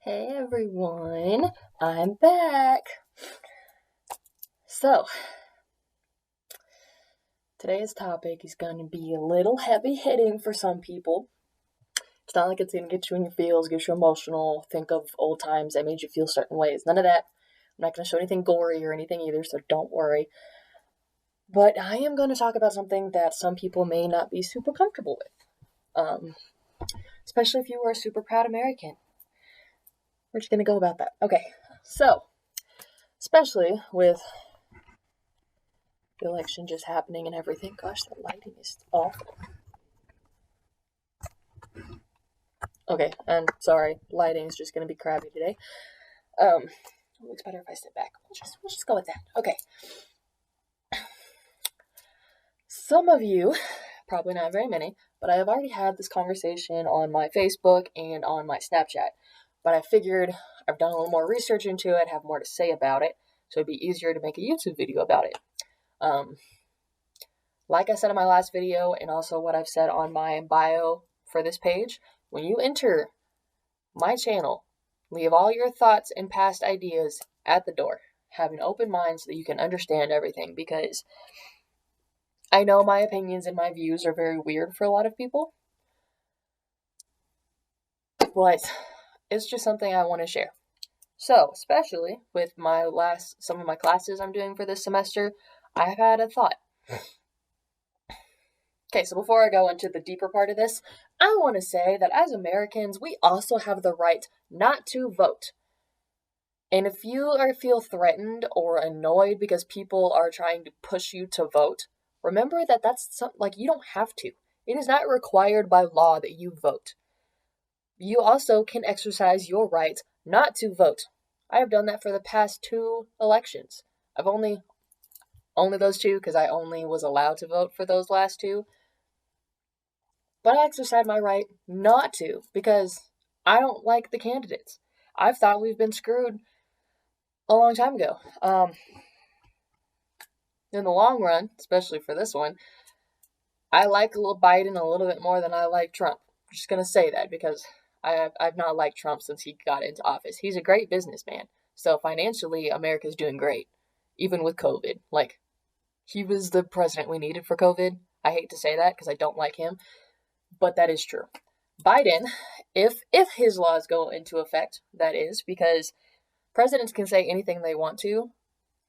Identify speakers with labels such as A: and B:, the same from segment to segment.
A: Hey everyone, I'm back. So, today's topic is going to be a little heavy hitting for some people. It's not like it's going to get you in your feels, get you emotional, think of old times that made you feel certain ways. None of that. I'm not going to show anything gory or anything either, so don't worry. But I am going to talk about something that some people may not be super comfortable with. Especially if you are a super proud American. We're just going to go about that. Okay, so, especially with the election just happening and everything. Gosh, the lighting is awful. Okay, and sorry, lighting is just gonna be crappy today. It looks better if I sit back. We'll just go with that. Okay. Some of you, probably not very many, but I have already had this conversation on my Facebook and on my Snapchat. But I figured I've done a little more research into it, have more to say about it, so it'd be easier to make a YouTube video about it. Like I said in my last video, and also what I've said on my bio for this page, when you enter my channel, leave all your thoughts and past ideas at the door. Have an open mind so that you can understand everything, because I know my opinions and my views are very weird for a lot of people, but it's just something I want to share. So, especially with some of my classes I'm doing for this semester, I've had a thought. Okay, so before I go into the deeper part of this, I want to say that as Americans, we also have the right not to vote. And if you feel threatened or annoyed because people are trying to push you to vote, remember that you don't have to. It is not required by law that you vote. You also can exercise your right not to vote. I have done that for the past 2 elections. I've only those 2 because I only was allowed to vote for those last 2. But I exercised my right not to because I don't like the candidates. I've thought we've been screwed a long time ago. In the long run, especially for this one, I like Biden a little bit more than I like Trump. I'm just going to say that because I've not liked Trump since he got into office. He's a great businessman. So financially, America's doing great, even with COVID. Like, he was the president we needed for COVID. I hate to say that because I don't like him. But that is true. Biden, if his laws go into effect, that is, because presidents can say anything they want to,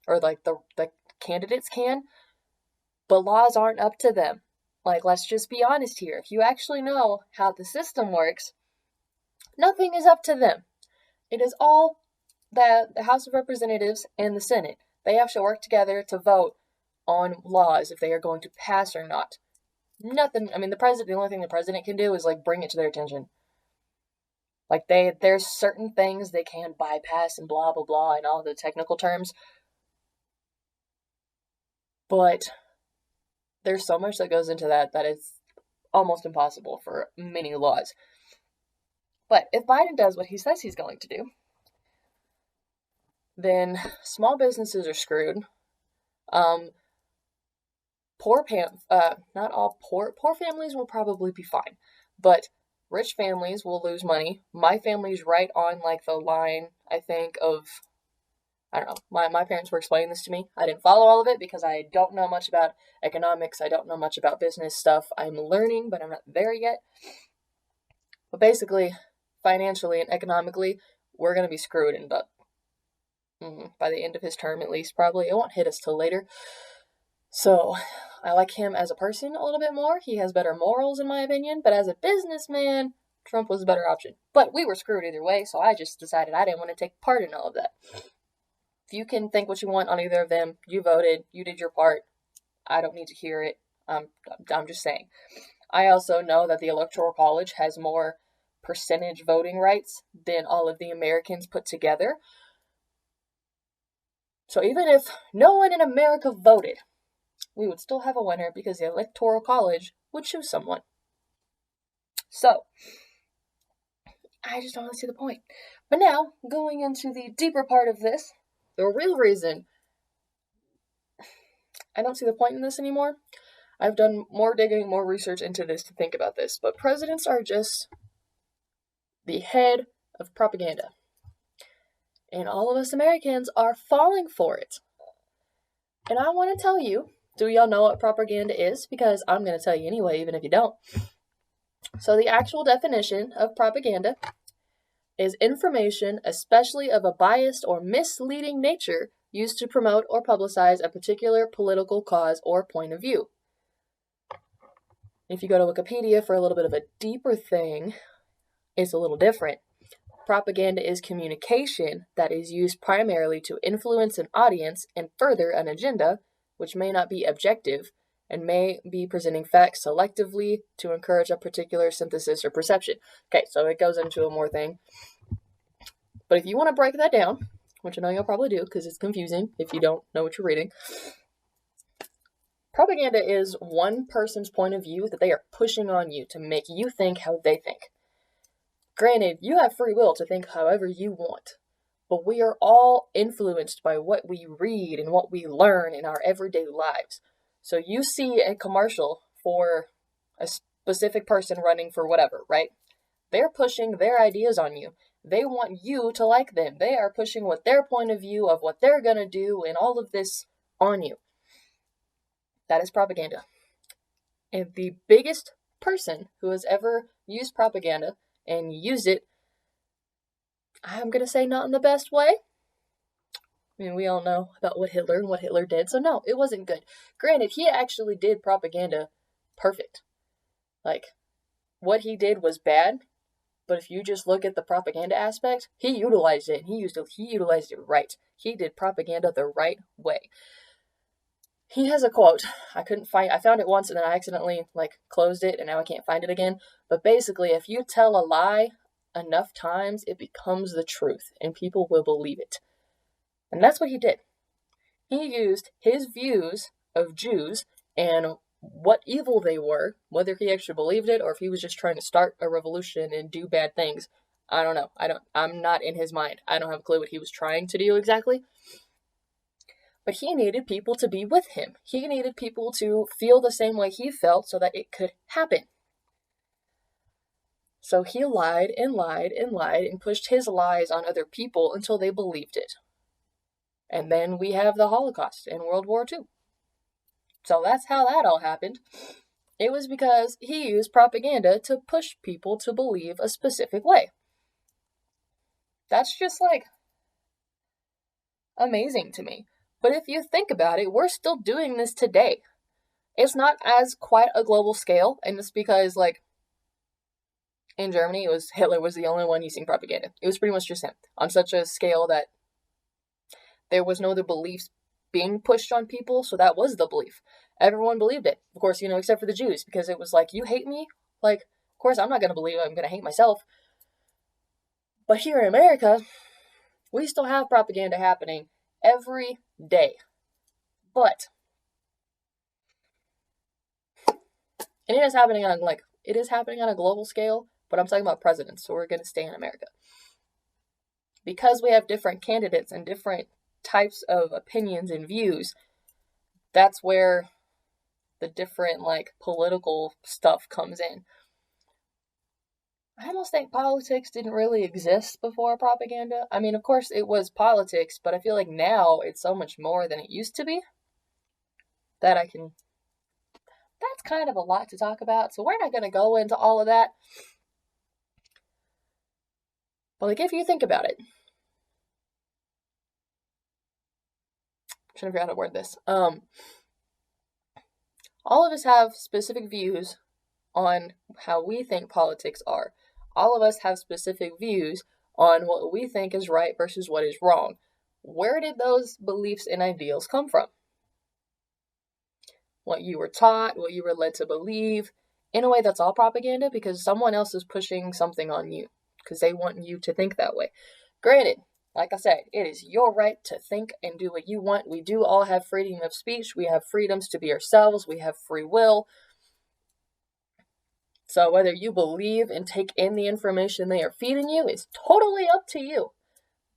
A: or like the candidates can, but laws aren't up to them. Like, let's just be honest here. If you actually know how the system works, nothing is up to them. It is all the House of Representatives and the Senate. They have to work together to vote on laws if they are going to pass or not. Nothing. I mean, the only thing the president can do is like bring it to their attention. Like there's certain things they can bypass and blah blah blah and all the technical terms, but there's so much that goes into that it's almost impossible for many laws. But if Biden does what he says he's going to do, then small businesses are screwed. Not all poor families will probably be fine, but rich families will lose money. My family's right on like the line, I think, of, I don't know, my parents were explaining this to me. I didn't follow all of it because I don't know much about economics. I don't know much about business stuff. I'm learning, but I'm not there yet. But basically, financially and economically, we're going to be screwed by the end of his term, at least, probably. It won't hit us till later. So, I like him as a person a little bit more. He has better morals, in my opinion. But as a businessman, Trump was a better option. But we were screwed either way, so I just decided I didn't want to take part in all of that. If you can think what you want on either of them, you voted, you did your part. I don't need to hear it. I'm just saying. I also know that the Electoral College has more percentage voting rights than all of the Americans put together. So even if no one in America voted, we would still have a winner because the Electoral College would choose someone. So, I just don't see the point. But now, going into the deeper part of this, the real reason I don't see the point in this anymore, I've done more digging, more research into this to think about this, but presidents are just the head of propaganda. And all of us Americans are falling for it. And I want to tell you, do y'all know what propaganda is? Because I'm going to tell you anyway, even if you don't. So the actual definition of propaganda is information, especially of a biased or misleading nature, used to promote or publicize a particular political cause or point of view. If you go to Wikipedia for a little bit of a deeper thing, it's a little different. Propaganda is communication that is used primarily to influence an audience and further an agenda, which may not be objective and may be presenting facts selectively to encourage a particular synthesis or perception. Okay, so it goes into a more thing. But if you want to break that down, which I know you'll probably do because it's confusing if you don't know what you're reading, propaganda is one person's point of view that they are pushing on you to make you think how they think. Granted, you have free will to think however you want, but we are all influenced by what we read and what we learn in our everyday lives. So you see a commercial for a specific person running for whatever, right? They're pushing their ideas on you. They want you to like them. They are pushing what their point of view of what they're going to do and all of this on you. That is propaganda. And the biggest person who has ever used propaganda and used it, I'm going to say not in the best way. I mean, we all know about what Hitler did, so no, it wasn't good. Granted, he actually did propaganda perfect. Like, what he did was bad, but if you just look at the propaganda aspect, he utilized it, and he utilized it right. He did propaganda the right way. He has a quote. I found it once and then I accidentally closed it and now I can't find it again. But basically, if you tell a lie enough times, it becomes the truth and people will believe it. And that's what he did. He used his views of Jews and what evil they were, whether he actually believed it or if he was just trying to start a revolution and do bad things. I don't know. I'm not in his mind. I don't have a clue what he was trying to do exactly. But he needed people to be with him. He needed people to feel the same way he felt so that it could happen. So he lied and lied and lied and pushed his lies on other people until they believed it. And then we have the Holocaust and World War II. So that's how that all happened. It was because he used propaganda to push people to believe a specific way. That's just amazing to me. But if you think about it, we're still doing this today. It's not as quite a global scale, and it's because, in Germany, Hitler was the only one using propaganda. It was pretty much just him, on such a scale that there was no other beliefs being pushed on people, so that was the belief. Everyone believed it, of course, except for the Jews, because it was you hate me? Of course I'm not going to believe it, I'm going to hate myself. But here in America, we still have propaganda happening every day. But and it is happening on a global scale, but I'm talking about presidents, so we're going to stay in America. Because we have different candidates and different types of opinions and views, that's where the different political stuff comes in. I almost think politics didn't really exist before propaganda. I mean, of course it was politics, but I feel like now it's so much more than it used to be that's kind of a lot to talk about, so we're not going to go into all of that. But if you think about it, I'm trying to figure out how to word this. All of us have specific views on how we think politics are. All of us have specific views on what we think is right versus what is wrong. Where did those beliefs and ideals come from? What you were taught, what you were led to believe. In a way, that's all propaganda because someone else is pushing something on you because they want you to think that way. Granted, like I said, it is your right to think and do what you want. We do all have freedom of speech. We have freedoms to be ourselves. We have free will. So whether you believe and take in the information they are feeding you is totally up to you.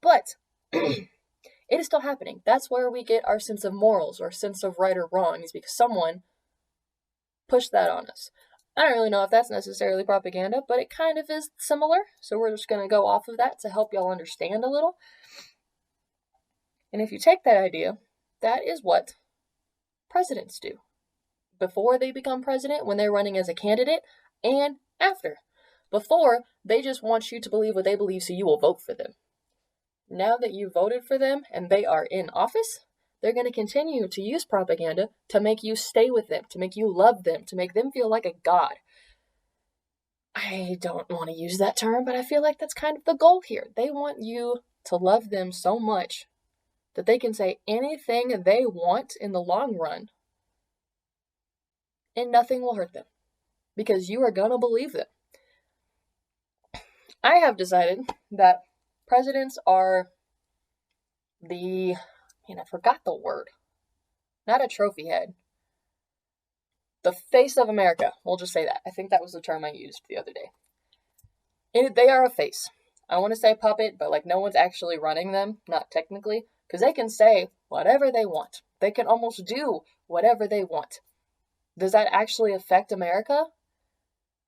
A: But it is still happening. That's where we get our sense of morals or sense of right or wrong, is because someone pushed that on us. I don't really know if that's necessarily propaganda, but it kind of is similar. So we're just going to go off of that to help y'all understand a little. And if you take that idea, that is what presidents do. Before they become president, when they're running as a candidate, and after. Before, they just want you to believe what they believe so you will vote for them. Now that you voted for them and they are in office, they're going to continue to use propaganda to make you stay with them, to make you love them, to make them feel like a god. I don't want to use that term, but I feel like that's kind of the goal here. They want you to love them so much that they can say anything they want in the long run and nothing will hurt them because you are going to believe them. I have decided that presidents are I forgot the word. Not a trophy head. The face of America. We'll just say that. I think that was the term I used the other day. They are a face. I want to say puppet, but like no one's actually running them, not technically, because they can say whatever they want. They can almost do whatever they want. Does that actually affect America?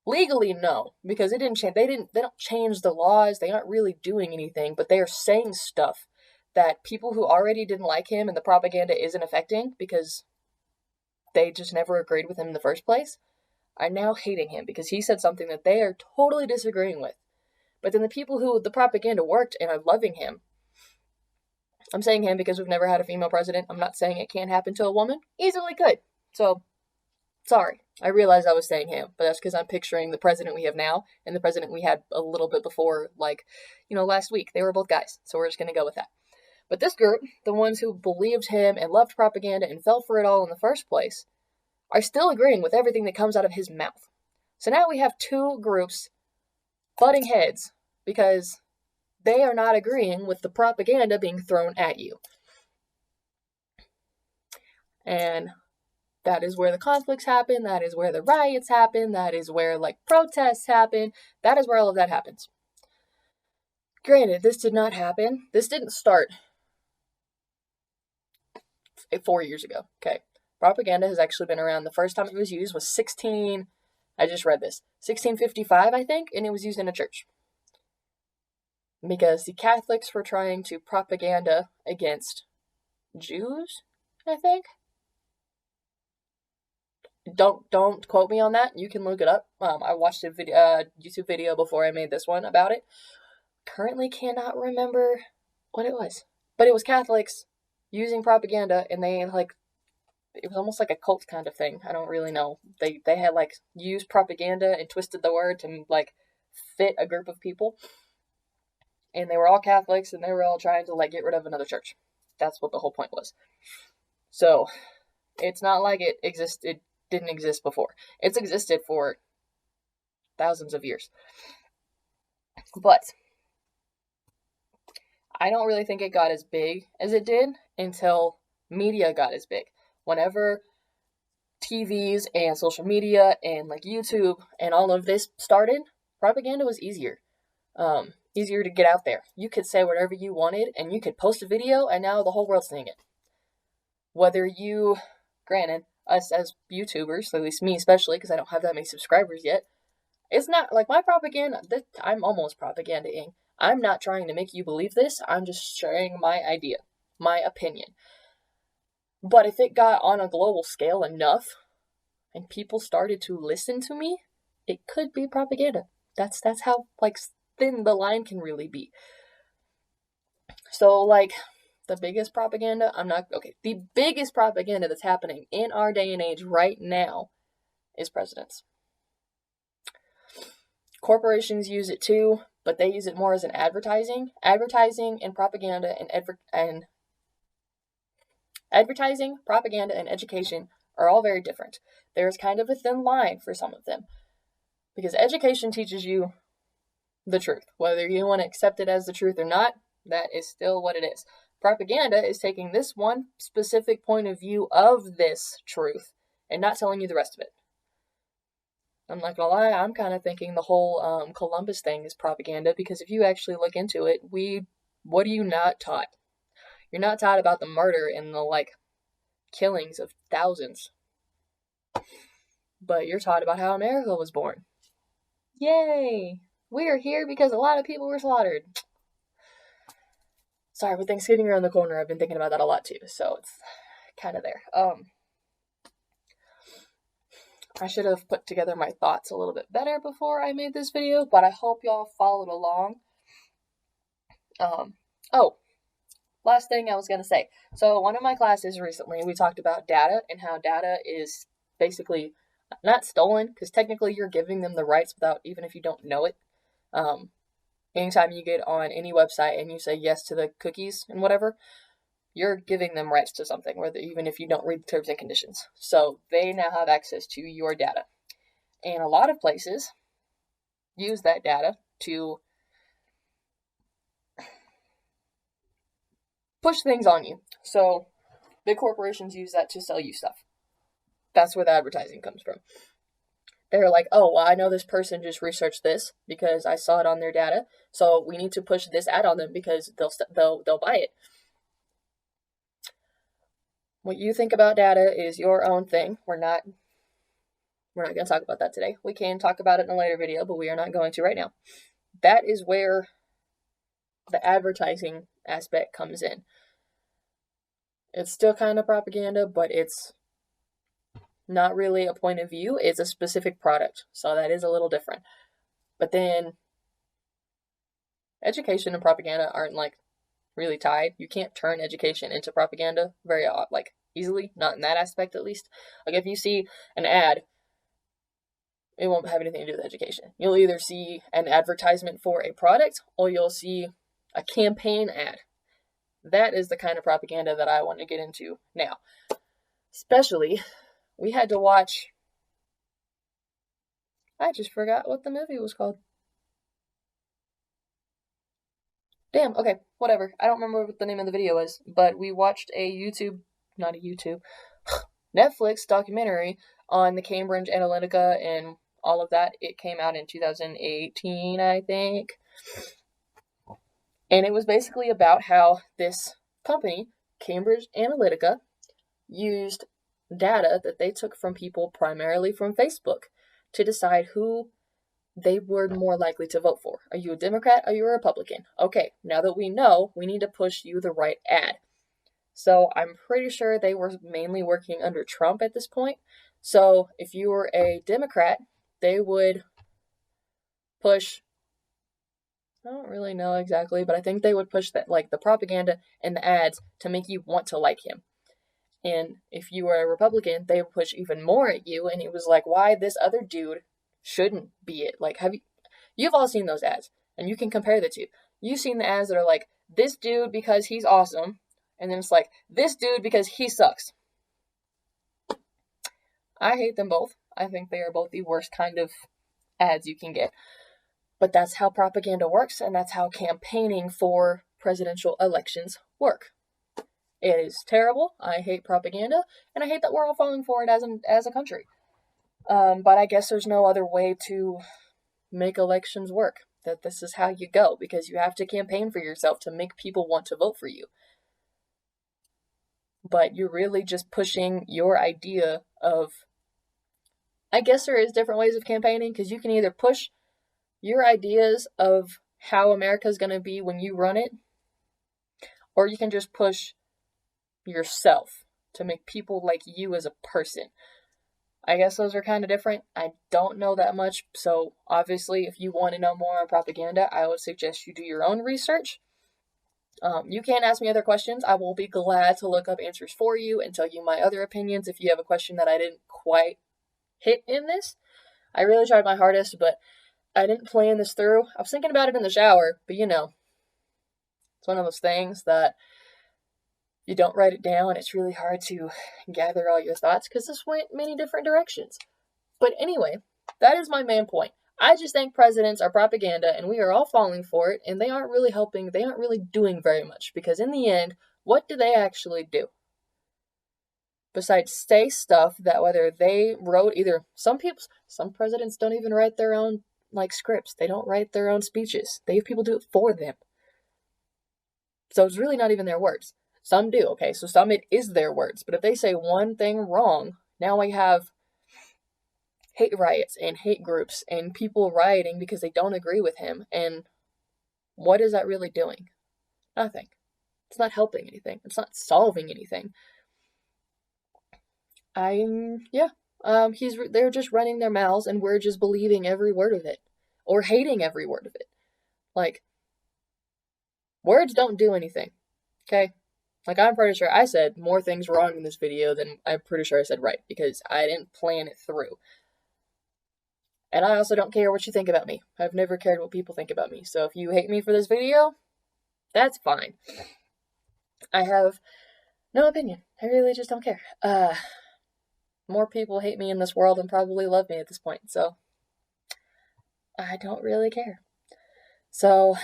A: Legally, no, because it didn't change. They don't change the laws. They aren't really doing anything, but they are saying stuff that people who already didn't like him and the propaganda isn't affecting because they just never agreed with him in the first place, are now hating him because he said something that they are totally disagreeing with. But then the people who the propaganda worked and are loving him, I'm saying him because we've never had a female president. I'm not saying it can't happen to a woman. Easily could. So, sorry. I realized I was saying him, but that's because I'm picturing the president we have now and the president we had a little bit before, last week. They were both guys, so we're just going to go with that. But this group, the ones who believed him and loved propaganda and fell for it all in the first place, are still agreeing with everything that comes out of his mouth. So now we have two groups butting heads because they are not agreeing with the propaganda being thrown at you. And that is where the conflicts happen. That is where the riots happen. That is where, protests happen. That is where all of that happens. Granted, this did not happen. This didn't start 4 years ago. Okay. Propaganda has actually been around. The first time it was used was 1655, I think, and it was used in a church. Because the Catholics were trying to propaganda against Jews, I think. Don't quote me on that. You can look it up. I watched a YouTube video before I made this one about it. Currently cannot remember what it was. But it was Catholics using propaganda, and they, it was almost like a cult kind of thing. I don't really know. They had, used propaganda and twisted the word to, fit a group of people. And they were all Catholics, and they were all trying to, get rid of another church. That's what the whole point was. So, it's not like it didn't exist before. It's existed for thousands of years. But I don't really think it got as big as it did until media got as big. Whenever TVs and social media and YouTube and all of this started, propaganda was easier. Easier to get out there. You could say whatever you wanted and you could post a video and now the whole world's seeing it. Whether you, granted, us as YouTubers, at least me especially, because I don't have that many subscribers yet, it's not my propaganda. I'm almost propagandaing. I'm not trying to make you believe this. I'm just sharing my idea, my opinion. But if it got on a global scale enough and people started to listen to me, it could be propaganda. That's how thin the line can really be. So the biggest propaganda, the biggest propaganda that's happening in our day and age right now is presidents. Corporations use it too, but they use it more as an advertising. Advertising and propaganda and advertising, propaganda, and education are all very different. There's kind of a thin line for some of them. Because education teaches you the truth. Whether you want to accept it as the truth or not, that is still what it is. Propaganda is taking this one specific point of view of this truth and not telling you the rest of it. I'm not gonna lie, I'm kind of thinking the whole Columbus thing is propaganda, because if you actually look into it, what are you not taught? You're not taught about the murder and the killings of thousands. But you're taught about how America was born. Yay! We are here because a lot of people were slaughtered. Sorry, with Thanksgiving around the corner, I've been thinking about that a lot too, so it's kind of there. I should have put together my thoughts a little bit better before I made this video, but I hope y'all followed along. Oh, last thing I was going to say. So one of my classes recently, we talked about data and how data is basically not stolen, because technically you're giving them the rights without, even if you don't know it. Anytime you get on any website and you say yes to the cookies and whatever, you're giving them rights to something, whether even if you don't read the terms and conditions. So they now have access to your data. And a lot of places use that data to push things on you. So big corporations use that to sell you stuff. That's where the advertising comes from. They're like, oh, well, I know this person just researched this because I saw it on their data, so we need to push this ad on them because they'll buy it. What you think about data is your own thing. We're not going to talk about that today. We can talk about it in a later video, but we are not going to right now. That is where the advertising aspect comes in. It's still kind of propaganda, but it's not really a point of view. It's a specific product, so that is a little different. But then education and propaganda aren't like really tied. You can't turn education into propaganda very easily, not in that aspect at least. Like if you see an ad, it won't have anything to do with education. You'll either see an advertisement for a product or you'll see a campaign ad. That is the kind of propaganda that I want to get into now. Especially, we had to watch, I just forgot what the movie was called. Damn, okay, whatever. I don't remember what the name of the video was, but we watched Netflix documentary on the Cambridge Analytica and all of that. It came out in 2018, I think. And it was basically about how this company, Cambridge Analytica, used data that they took from people primarily from Facebook to decide who they were more likely to vote for. Are you a Democrat? Are you a Republican? Okay, now that we know, we need to push you the right ad. So I'm pretty sure they were mainly working under Trump at this point. So if you were a Democrat, they would push, I don't really know exactly, but I think they would push that, like the propaganda and the ads to make you want to like him. And if you were a Republican, they would push even more at you. And it was like, why this other dude shouldn't be it? Like, you've all seen those ads and you can compare the two. You've seen the ads that are like, this dude because he's awesome. And then it's like, this dude because he sucks. I hate them both. I think they are both the worst kind of ads you can get. But that's how propaganda works, and that's how campaigning for presidential elections work. It is terrible. I hate propaganda, and I hate that we're all falling for it as a country. But I guess there's no other way to make elections work. That this is how you go, because you have to campaign for yourself to make people want to vote for you. But you're really just pushing your idea of, I guess there is different ways of campaigning, because you can either push your ideas of how America is going to be when you run it, or you can just push yourself to make people like you as a person. I guess those are kind of different. I don't know that much, so obviously if you want to know more on propaganda, I would suggest you do your own research. You can ask me other questions. I will be glad to look up answers for you and tell you my other opinions if you have a question that I didn't quite hit in this. I really tried my hardest, but I didn't plan this through. I was thinking about it in the shower, but it's one of those things that you don't write it down. It's really hard to gather all your thoughts because this went many different directions. But anyway, that is my main point. I just think presidents are propaganda and we are all falling for it, and they aren't really helping. They aren't really doing very much, because in the end, what do they actually do? Besides say stuff that whether they wrote, some presidents don't even write their own scripts. They don't write their own speeches. They have people do it for them. So it's really not even their words. Some do, okay? So some it is their words. But if they say one thing wrong, now we have hate riots and hate groups and people rioting because they don't agree with him. And what is that really doing? Nothing. It's not helping anything. It's not solving anything. They're just running their mouths and we're just believing every word of it or hating every word of it. Like, words don't do anything. Okay? Like, I'm pretty sure I said more things wrong in this video than I'm pretty sure I said right because I didn't plan it through. And I also don't care what you think about me. I've never cared what people think about me. So if you hate me for this video, that's fine. I have no opinion. I really just don't care. More people hate me in this world than probably love me at this point. So I don't really care. So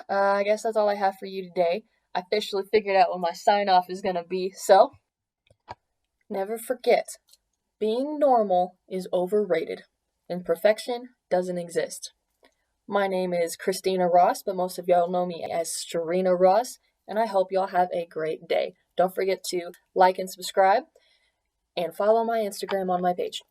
A: I guess that's all I have for you today. I officially figured out what my sign off is going to be. So never forget, being normal is overrated and perfection doesn't exist. My name is Christina Ross, but most of y'all know me as Sharina Ross, and I hope y'all have a great day. Don't forget to like and subscribe, and follow my Instagram on my page.